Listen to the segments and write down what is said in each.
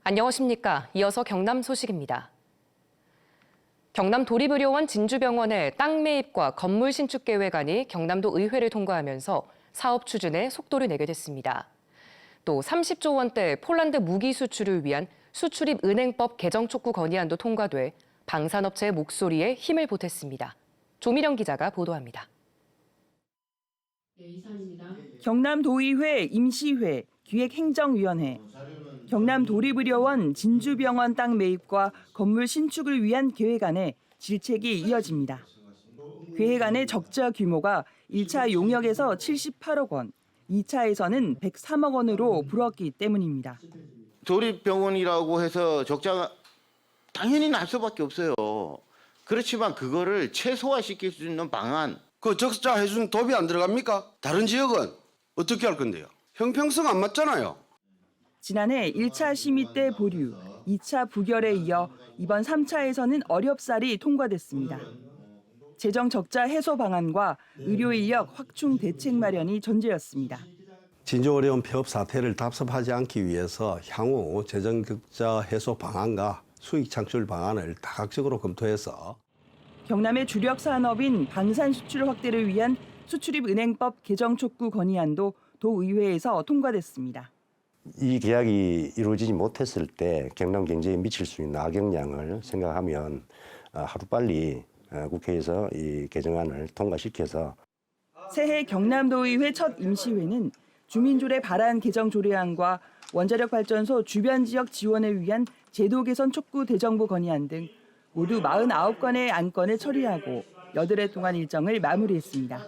안녕하십니까. 이어서 경남 소식입니다. 경남 도립의료원 진주병원의 땅 매입과 건물 신축 계획안이 경남도 의회를 통과하면서 사업 추진에 속도를 내게 됐습니다. 또 30조 원대 폴란드 무기 수출을 위한 수출입 은행법 개정 촉구 건의안도 통과돼 방산업체의 목소리에 힘을 보탰습니다. 조미령 기자가 보도합니다. 경남도의회 임시회 기획행정위원회, 경남도립의료원 진주병원 땅 매입과 건물 신축을 위한 계획안에 질책이 이어집니다. 계획안의 적자 규모가 1차 용역에서 78억 원, 2차에서는 103억 원으로 불었기 때문입니다. 도립병원이라고 해서 적자가 당연히 날 수밖에 없어요. 그렇지만 그거를 최소화시킬 수 있는 방안. 그 적자 해준 도입이 안 들어갑니까? 다른 지역은 어떻게 할 건데요? 형평성 안 맞잖아요. 지난해 1차 심의 때 보류, 2차 부결에 이어 이번 3차에서는 어렵사리 통과됐습니다. 재정 적자 해소 방안과 의료 인력 확충 대책 마련이 전제였습니다. 진주 어려운 폐업 사태를 답습하지 않기 위해서 향후 재정 적자 해소 방안과 수익 창출 방안을 다각적으로 검토해서 경남의 주력 산업인 방산 수출 확대를 위한 수출입 은행법 개정 촉구 건의안도 도의회에서 통과됐습니다. 이 계약이 이루어지지 못했을 때 경남 경제에 미칠 수 있는 악영향을 생각하면 하루빨리 국회에서 이 개정안을 통과시켜서 새해 경남도의회 첫 임시회는 주민조례 발안 개정 조례안과 원자력 발전소 주변 지역 지원을 위한 제도 개선 촉구 대정부 건의안 등 모두 49건의 안건을 처리하고 8회 동안 일정을 마무리했습니다.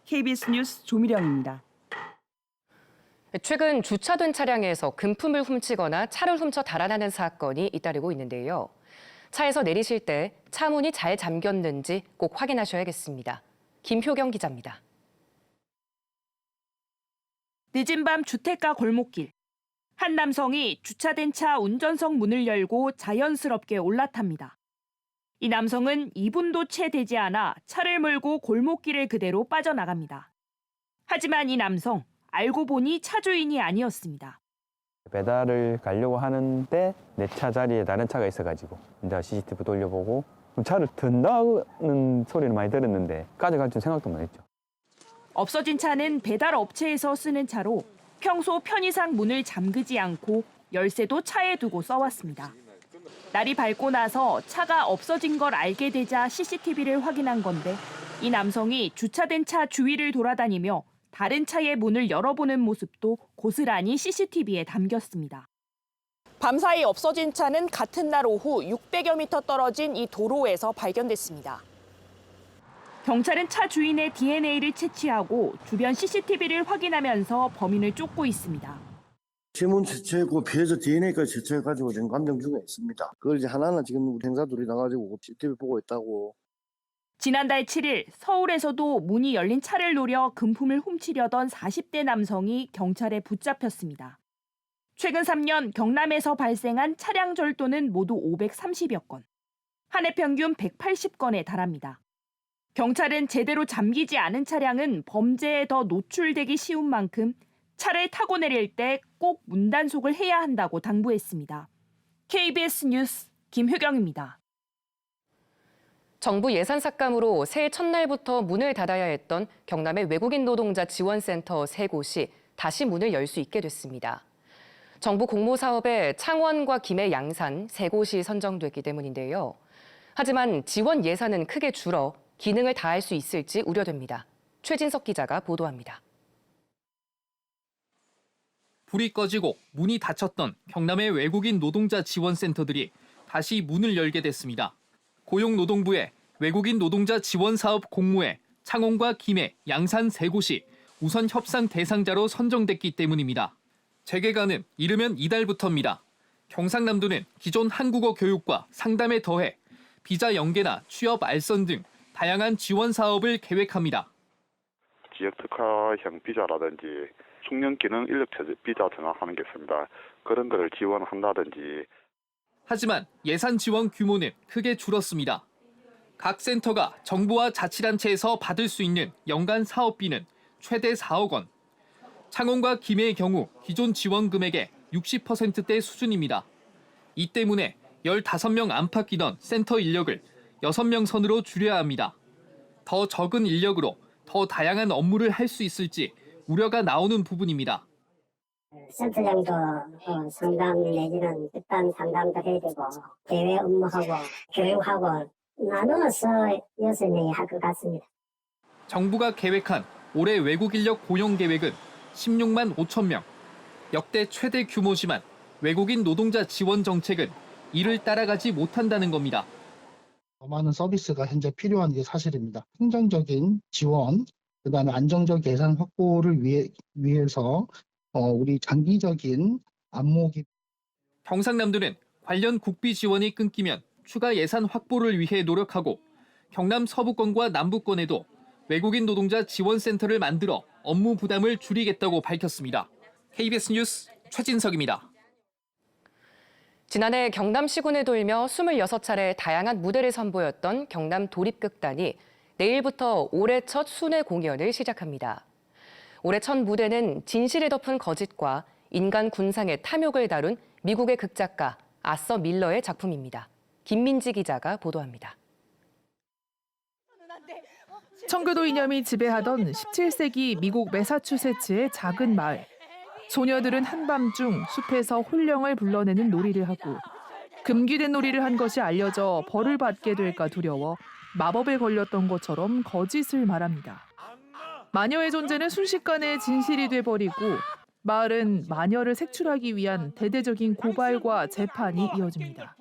KBS 뉴스 조미령입니다. 최근 주차된 차량에서 금품을 훔치거나 차를 훔쳐 달아나는 사건이 잇따르고 있는데요. 차에서 내리실 때 차 문이 잘 잠겼는지 꼭 확인하셔야겠습니다. 김효경 기자입니다. 늦은 밤 주택가 골목길. 한 남성이 주차된 차 운전석 문을 열고 자연스럽게 올라탑니다. 이 남성은 2분도 채 되지 않아 차를 몰고 골목길을 그대로 빠져나갑니다. 하지만 이 남성, 알고 보니 차 주인이 아니었습니다. 배달을 가려고 하는데 내 차 자리에 다른 차가 있어가지고 이제 CCTV 돌려보고 차를 든다는 소리를 많이 들었는데 가져갈 줄 생각도 못했죠. 없어진 차는 배달 업체에서 쓰는 차로 평소 편의상 문을 잠그지 않고 열쇠도 차에 두고 써왔습니다. 날이 밝고 나서 차가 없어진 걸 알게 되자 CCTV를 확인한 건데 이 남성이 주차된 차 주위를 돌아다니며 다른 차의 문을 열어보는 모습도 고스란히 CCTV에 담겼습니다. 밤사이 없어진 차는 같은 날 오후 600여 미터 떨어진 이 도로에서 발견됐습니다. 경찰은 차 주인의 DNA를 채취하고 주변 CCTV를 확인하면서 범인을 쫓고 있습니다. 지문 채취했고 피해자 DNA까지 채취해가지고 지금 감정 중에 있습니다. 그걸 이제 하나는 지금 우리 행사들이 나가지고 CCTV 보고 있다고. 지난달 7일 서울에서도 문이 열린 차를 노려 금품을 훔치려던 40대 남성이 경찰에 붙잡혔습니다. 최근 3년 경남에서 발생한 차량 절도는 모두 530여 건, 한 해 평균 180건에 달합니다. 경찰은 제대로 잠기지 않은 차량은 범죄에 더 노출되기 쉬운 만큼 차를 타고 내릴 때 꼭 문단속을 해야 한다고 당부했습니다. KBS 뉴스 김효경입니다. 정부 예산 삭감으로 새해 첫날부터 문을 닫아야 했던 경남의 외국인 노동자 지원센터 3곳이 다시 문을 열 수 있게 됐습니다. 정부 공모사업에 창원과 김해, 양산 3곳이 선정됐기 때문인데요. 하지만 지원 예산은 크게 줄어 기능을 다할 수 있을지 우려됩니다. 최진석 기자가 보도합니다. 불이 꺼지고 문이 닫혔던 경남의 외국인 노동자 지원센터들이 다시 문을 열게 됐습니다. 고용노동부의 외국인 노동자 지원 사업 공모에 창원과 김해, 양산 3곳이 우선 협상 대상자로 선정됐기 때문입니다. 재개가는 이르면 이달부터입니다. 경상남도는 기존 한국어 교육과 상담에 더해 비자 연계나 취업 알선 등 다양한 지원 사업을 계획합니다. 지역 특화형 비자라든지 숙련 기능 인력 비자 등하는 게 있습니다. 그런 거를 지원한다든지. 하지만 예산 지원 규모는 크게 줄었습니다. 각 센터가 정부와 자치단체에서 받을 수 있는 연간 사업비는 최대 4억 원. 창원과 김해의 경우 기존 지원 금액의 60%대 수준입니다. 이 때문에 15명 안팎 끼던 센터 인력을 6명 선으로 줄여야 합니다. 더 적은 인력으로 더 다양한 업무를 할 수 있을지 우려가 나오는 부분입니다. 센터장도 상담 내지는 집단 상담도 해야 되고 대외 업무하고 교육하고 나누어서 6명이 할 것 같습니다. 정부가 계획한 올해 외국 인력 고용 계획은 16만 5천 명. 역대 최대 규모지만 외국인 노동자 지원 정책은 이를 따라가지 못한다는 겁니다. 더 많은 서비스가 현재 필요한 게 사실입니다. 행정적인 지원, 그다음에 안정적 예산 확보를 위해서 우리 장기적인 안목이 경상남도는 관련 국비 지원이 끊기면 추가 예산 확보를 위해 노력하고 경남 서부권과 남부권에도 외국인 노동자 지원센터를 만들어 업무 부담을 줄이겠다고 밝혔습니다. KBS 뉴스 최진석입니다. 지난해 경남 시군을 돌며 26차례 다양한 무대를 선보였던 경남 도립극단이 내일부터 올해 첫 순회 공연을 시작합니다. 올해 첫 무대는 진실을 덮은 거짓과 인간 군상의 탐욕을 다룬 미국의 극작가 아서 밀러의 작품입니다. 김민지 기자가 보도합니다. 청교도 이념이 지배하던 17세기 미국 매사추세츠의 작은 마을. 소녀들은 한밤중 숲에서 혼령을 불러내는 놀이를 하고 금기된 놀이를 한 것이 알려져 벌을 받게 될까 두려워 마법에 걸렸던 것처럼 거짓을 말합니다. 마녀의 존재는 순식간에 진실이 돼버리고 마을은 마녀를 색출하기 위한 대대적인 고발과 재판이 이어집니다.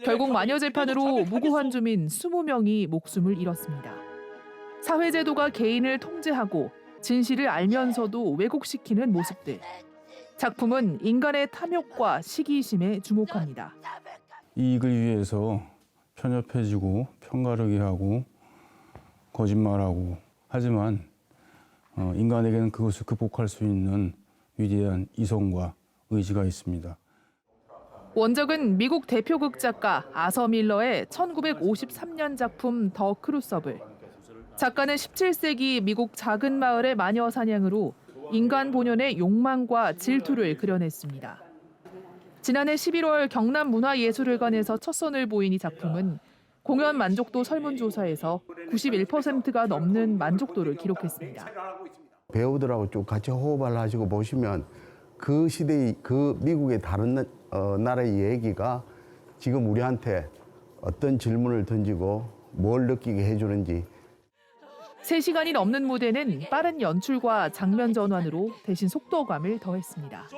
결국 마녀 재판으로 무고한 주민 20명이 목숨을 잃었습니다. 사회제도가 개인을 통제하고 진실을 알면서도 왜곡시키는 모습들. 작품은 인간의 탐욕과 시기심에 주목합니다. 이익을 위해서 편협해지고 편가르기 하고 거짓말하고 하지만 인간에게는 그것을 극복할 수 있는 위대한 이성과 의지가 있습니다. 원작은 미국 대표 극작가 아서 밀러의 1953년 작품 더 크루서블. 작가는 17세기 미국 작은 마을의 마녀 사냥으로 인간 본연의 욕망과 질투를 그려냈습니다. 지난해 11월 경남문화예술회관에서 첫 선을 보인 이 작품은 공연 만족도 설문조사에서 91%가 넘는 만족도를 기록했습니다. 배우들하고 쭉 같이 호흡을 하시고 보시면 그 시대의 그 미국의 다른 나라의 얘기가 지금 우리한테 어떤 질문을 던지고 뭘 느끼게 해주는지. 3시간이 넘는 무대는 빠른 연출과 장면 전환으로 대신 속도감을 더했습니다.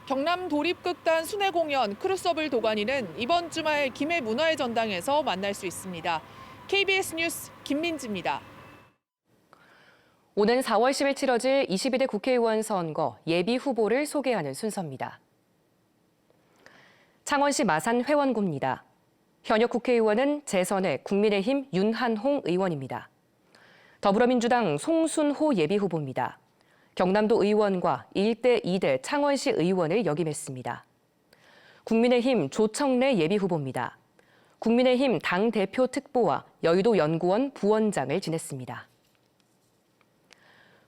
경남 도립극단 순회 공연 크루서블 도가니는 이번 주말 김해 문화의 전당에서 만날 수 있습니다. KBS 뉴스 김민지입니다. 오는 4월 10일 치러질 22대 국회의원 선거 예비 후보를 소개하는 순서입니다. 창원시 마산 회원구입니다. 현역 국회의원은 재선의 국민의힘 윤한홍 의원입니다. 더불어민주당 송순호 예비후보입니다. 경남도 의원과 1대 2대 창원시 의원을 역임했습니다. 국민의힘 조청래 예비후보입니다. 국민의힘 당대표 특보와 여의도 연구원 부원장을 지냈습니다.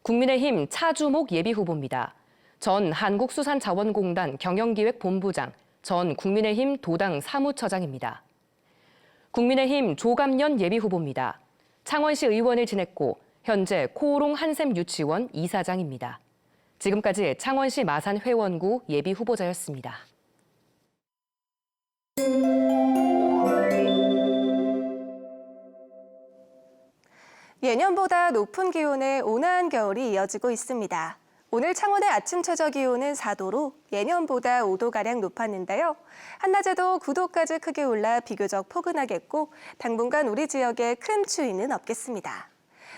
국민의힘 차주목 예비후보입니다. 전 한국수산자원공단 경영기획본부장, 전 국민의힘 도당 사무처장입니다. 국민의힘 조감년 예비후보입니다. 창원시 의원을 지냈고 현재 코오롱 한샘 유치원 이사장입니다. 지금까지 창원시 마산 회원구 예비 후보자였습니다. 예년보다 높은 기온의 온화한 겨울이 이어지고 있습니다. 오늘 창원의 아침 최저 기온은 4도로 예년보다 5도가량 높았는데요. 한낮에도 9도까지 크게 올라 비교적 포근하겠고 당분간 우리 지역에 큰 추위는 없겠습니다.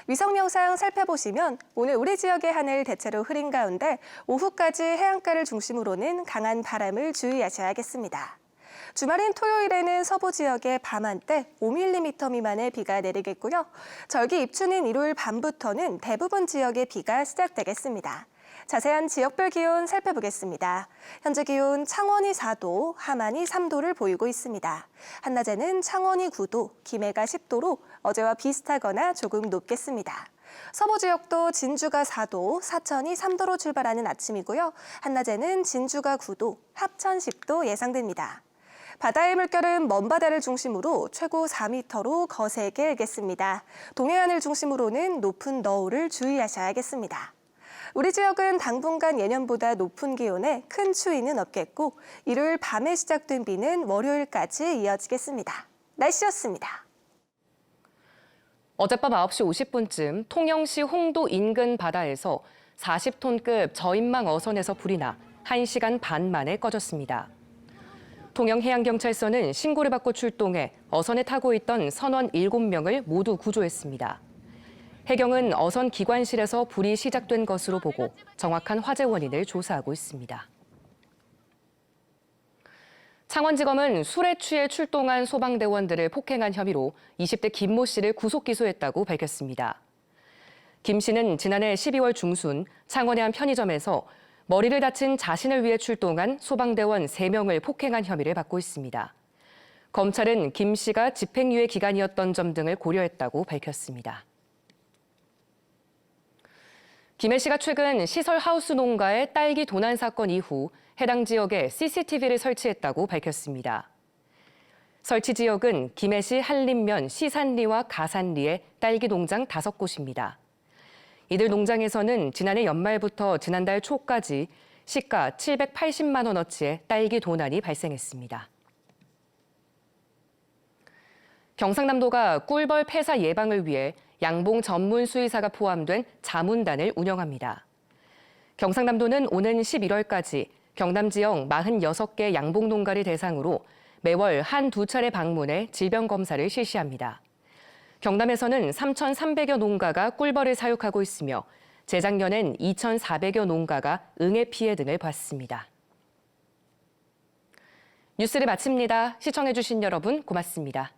위성 영상 살펴보시면 오늘 우리 지역의 하늘 대체로 흐린 가운데 오후까지 해안가를 중심으로는 강한 바람을 주의하셔야겠습니다. 주말인 토요일에는 서부 지역에 밤한때 5mm 미만의 비가 내리겠고요. 절기 입추는 일요일 밤부터는 대부분 지역에 비가 시작되겠습니다. 자세한 지역별 기온 살펴보겠습니다. 현재 기온 창원이 4도, 함안이 3도를 보이고 있습니다. 한낮에는 창원이 9도, 김해가 10도로 어제와 비슷하거나 조금 높겠습니다. 서부 지역도 진주가 4도, 사천이 3도로 출발하는 아침이고요. 한낮에는 진주가 9도, 합천 10도 예상됩니다. 바다의 물결은 먼바다를 중심으로 최고 4m로 거세게 일겠습니다. 동해안을 중심으로는 높은 너울을 주의하셔야겠습니다. 우리 지역은 당분간 예년보다 높은 기온에 큰 추위는 없겠고 일요일 밤에 시작된 비는 월요일까지 이어지겠습니다. 날씨였습니다. 어젯밤 9시 50분쯤 통영시 홍도 인근 바다에서 40톤급 저인망 어선에서 불이 나 1시간 반 만에 꺼졌습니다. 통영해양경찰서는 신고를 받고 출동해 어선에 타고 있던 선원 7명을 모두 구조했습니다. 해경은 어선 기관실에서 불이 시작된 것으로 보고 정확한 화재 원인을 조사하고 있습니다. 창원지검은 술에 취해 출동한 소방대원들을 폭행한 혐의로 20대 김모 씨를 구속 기소했다고 밝혔습니다. 김 씨는 지난해 12월 중순 창원의 한 편의점에서 머리를 다친 자신을 위해 출동한 소방대원 3명을 폭행한 혐의를 받고 있습니다. 검찰은 김 씨가 집행유예 기간이었던 점 등을 고려했다고 밝혔습니다. 김 씨가 최근 시설 하우스 농가의 딸기 도난 사건 이후 해당 지역에 CCTV를 설치했다고 밝혔습니다. 설치 지역은 김해시 한림면 시산리와 가산리의 딸기 농장 5곳입니다. 이들 농장에서는 지난해 연말부터 지난달 초까지 시가 780만 원어치의 딸기 도난이 발생했습니다. 경상남도가 꿀벌 폐사 예방을 위해 양봉 전문 수의사가 포함된 자문단을 운영합니다. 경상남도는 오는 11월까지 경남 지역 46개 양봉 농가를 대상으로 매월 한두 차례 방문해 질병 검사를 실시합니다. 경남에서는 3,300여 농가가 꿀벌을 사육하고 있으며 재작년엔 2,400여 농가가 응애 피해 등을 봤습니다. 뉴스를 마칩니다. 시청해주신 여러분 고맙습니다.